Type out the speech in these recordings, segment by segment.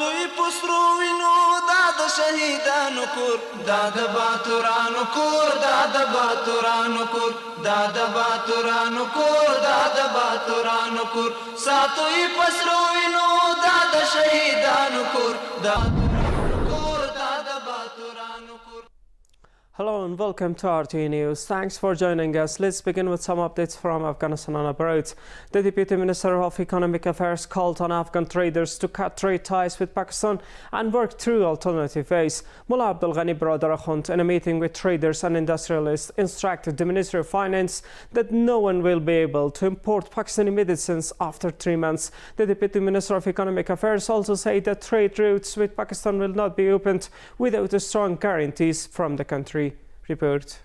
ساتوی پسروینو داد شهیدانو کور داد باتورانو کور داد باتورانو کور داد باتورانو کور داد باتورانو کور ساتوی پسروینو داد شهیدانو کور داد کور داد باتورانو کور. Hello and welcome to RTA News. Thanks for joining us. Let's begin with some updates from Afghanistan and abroad. The Deputy Minister of Economic Affairs called on Afghan traders to cut trade ties with Pakistan and work through alternative ways. Mullah Abdul Ghani Baradar Akhund, in a meeting with traders and industrialists, instructed the Ministry of Finance that no one will be able to import Pakistani medicines after 3 months. The Deputy Minister of Economic Affairs also said that trade routes with Pakistan will not be opened without strong guarantees from the country. Report.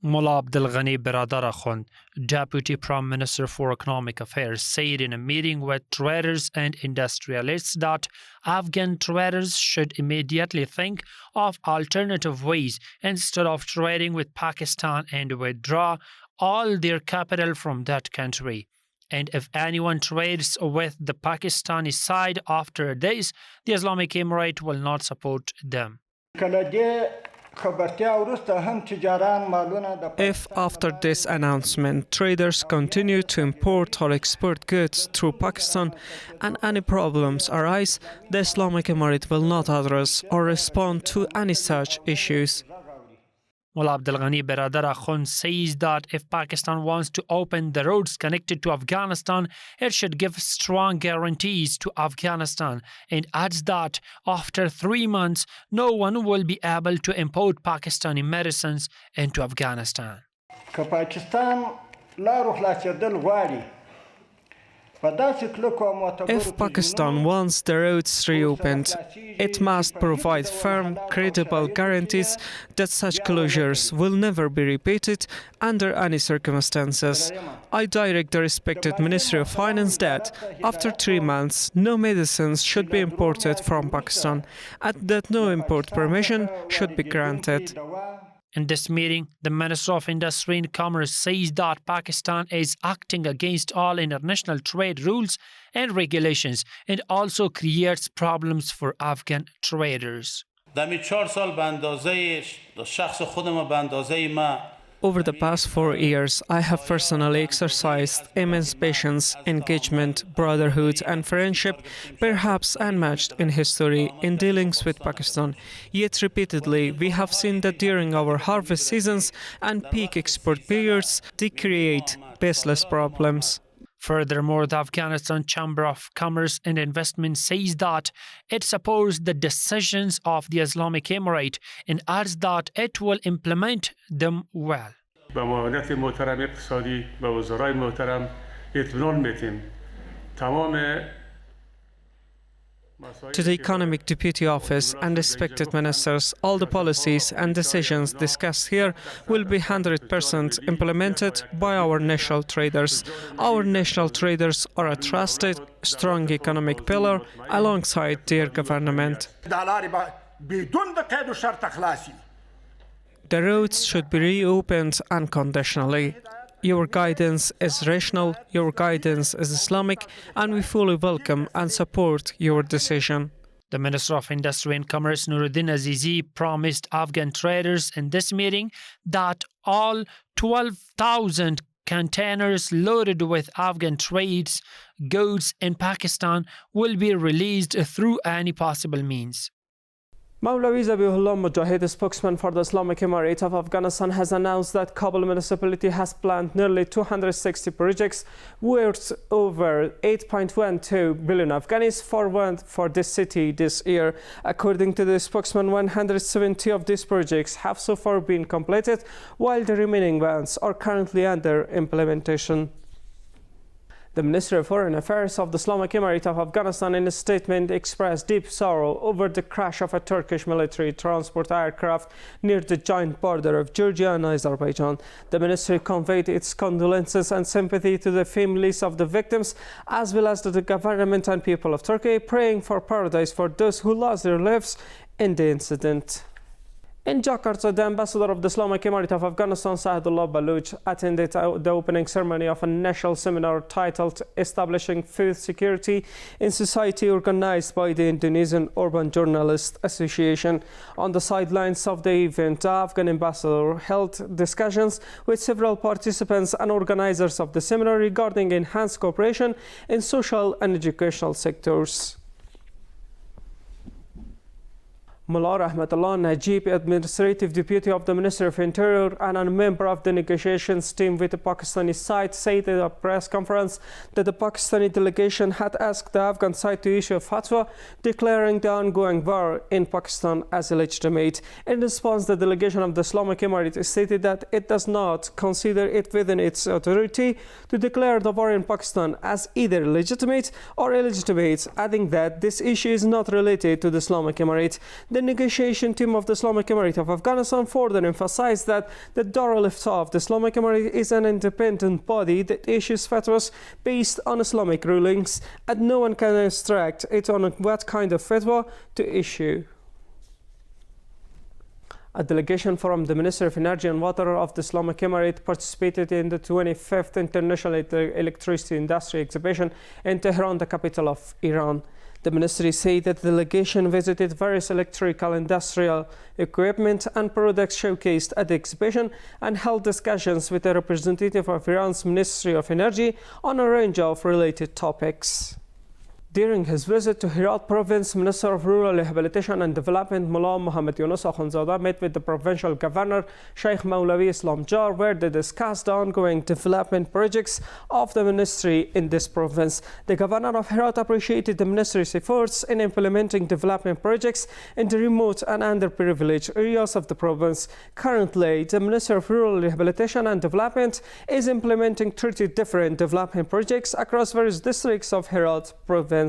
Mullah Abdul Ghani Baradar Akhund, Deputy Prime Minister for Economic Affairs, said in a meeting with traders and industrialists that Afghan traders should immediately think of alternative ways instead of trading with Pakistan and withdraw all their capital from that country. And if anyone trades with the Pakistani side after this, the Islamic Emirate will not support them. If after this announcement traders continue to import or export goods through Pakistan and any problems arise, the Islamic Emirate will not address or respond to any such issues. Mullah Abdul Ghani Baradar Akhund says that if Pakistan wants to open the roads connected to Afghanistan, it should give strong guarantees to Afghanistan, and adds that after 3 months, no one will be able to import Pakistani medicines into Afghanistan. If Pakistan wants the roads reopened, it must provide firm, credible guarantees that such closures will never be repeated under any circumstances. I direct the respected Ministry of Finance that, after 3 months, no medicines should be imported from Pakistan, and that no import permission should be granted. In this meeting, the Minister of Industry and Commerce says that Pakistan is acting against all international trade rules and regulations and also creates problems for Afghan traders. Over the past 4 years, I have personally exercised immense patience, engagement, brotherhood and friendship, perhaps unmatched in history, in dealings with Pakistan. Yet repeatedly, we have seen that during our harvest seasons and peak export periods, they create baseless problems. Furthermore, the Afghanistan Chamber of Commerce and Investment says that it supports the decisions of the Islamic Emirate and adds that it will implement them well. To the Economic Deputy Office and respected ministers, all the policies and decisions discussed here will be 100% implemented by our national traders. Our national traders are a trusted, strong economic pillar alongside their government. The roads should be reopened unconditionally. Your guidance is rational, your guidance is Islamic, and we fully welcome and support your decision. The Minister of Industry and Commerce, Nuruddin Azizi, promised Afghan traders in this meeting that all 12,000 containers loaded with Afghan trades goods in Pakistan will be released through any possible means. Maulavi Zabihullah Mujahid, spokesman for the Islamic Emirate of Afghanistan, has announced that Kabul municipality has planned nearly 260 projects worth over 8.12 billion Afghanis for this city this year. According to the spokesman, 170 of these projects have so far been completed, while the remaining ones are currently under implementation. The Ministry of Foreign Affairs of the Islamic Emirate of Afghanistan in a statement expressed deep sorrow over the crash of a Turkish military transport aircraft near the joint border of Georgia and Azerbaijan. The ministry conveyed its condolences and sympathy to the families of the victims, as well as to the government and people of Turkey, praying for paradise for those who lost their lives in the incident. In Jakarta, the ambassador of the Islamic Emirate of Afghanistan, Saadullah Baluch, attended the opening ceremony of a national seminar titled Establishing Food Security in Society, organized by the Indonesian Urban Journalists Association. On the sidelines of the event, the Afghan ambassador held discussions with several participants and organizers of the seminar regarding enhanced cooperation in social and educational sectors. Mullah Rahmatullah Najib, Administrative Deputy of the Ministry of Interior and a member of the negotiations team with the Pakistani side, said at a press conference that the Pakistani delegation had asked the Afghan side to issue a fatwa declaring the ongoing war in Pakistan as illegitimate. In response, the delegation of the Islamic Emirate stated that it does not consider it within its authority to declare the war in Pakistan as either legitimate or illegitimate, adding that this issue is not related to the Islamic Emirate. The negotiation team of the Islamic Emirate of Afghanistan further emphasized that the Darul Ifta of the Islamic Emirate is an independent body that issues fatwas based on Islamic rulings, and no one can instruct it on what kind of fatwa to issue. A delegation from the Ministry of Energy and Water of the Islamic Emirate participated in the 25th International Electricity Industry Exhibition in Tehran, the capital of Iran. The ministry said that the delegation visited various electrical industrial equipment and products showcased at the exhibition and held discussions with a representative of Iran's Ministry of Energy on a range of related topics. During his visit to Herat Province, Minister of Rural Rehabilitation and Development Mullah Muhammad Yunus Akhundzada met with the provincial governor Sheikh Maulavi Islam Jar, where they discussed the ongoing development projects of the ministry in this province. The governor of Herat appreciated the ministry's efforts in implementing development projects in the remote and underprivileged areas of the province. Currently, the Minister of Rural Rehabilitation and Development is implementing 30 different development projects across various districts of Herat Province.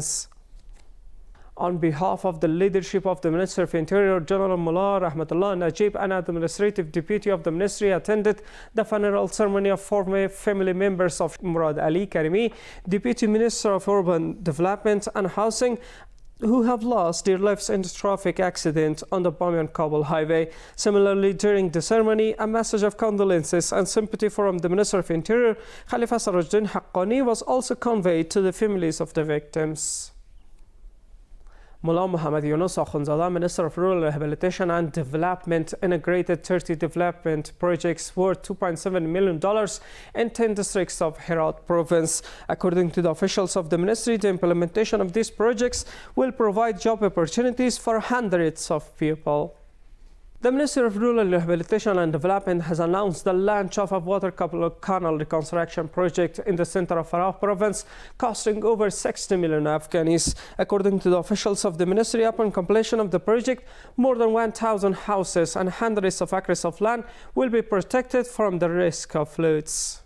On behalf of the leadership of the Ministry of Interior, General Mullah Rahmatullah Najib, and Administrative Deputy of the Ministry, attended the funeral ceremony of former family members of Murad Ali Karimi, Deputy Minister of Urban Development and Housing, who have lost their lives in a traffic accident on the Bamiyan-Kabul highway. Similarly, during the ceremony, a message of condolences and sympathy from the Minister of Interior, Khalifa Sarajuddin Haqqani, was also conveyed to the families of the victims. Mullah Muhammad Yunus Akhundzada, Minister of Rural Rehabilitation and Development, integrated 30 development projects worth $2.7 million in 10 districts of Herat Province. According to the officials of the ministry, the implementation of these projects will provide job opportunities for hundreds of people. The Ministry of Rural Rehabilitation and Development has announced the launch of a water canal reconstruction project in the center of Farah province, costing over 60 million Afghanis. According to the officials of the ministry, upon completion of the project, more than 1,000 houses and hundreds of acres of land will be protected from the risk of floods.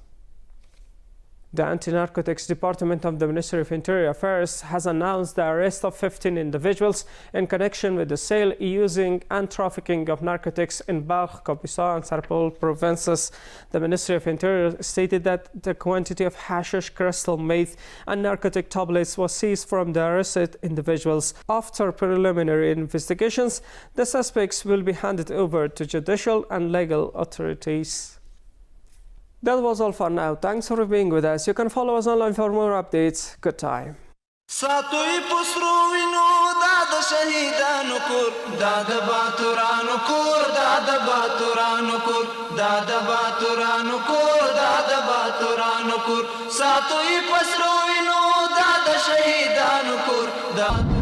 The Anti-Narcotics Department of the Ministry of Interior Affairs has announced the arrest of 15 individuals in connection with the sale, using and trafficking of narcotics in Balkh, Kapisa and Sarpol provinces. The Ministry of Interior stated that the quantity of hashish, crystal meth and narcotic tablets was seized from the arrested individuals. After preliminary investigations, the suspects will be handed over to judicial and legal authorities. That was all for now. Thanks for being with us. You can follow us online for more updates. Good time. ساتوی پسرو وینو داد شهیدانو کور داد باتورانو کور داد باتورانو کور داد باتورانو کور داد باتورانو کور ساتوی پسرو وینو داد شهیدانو کور داد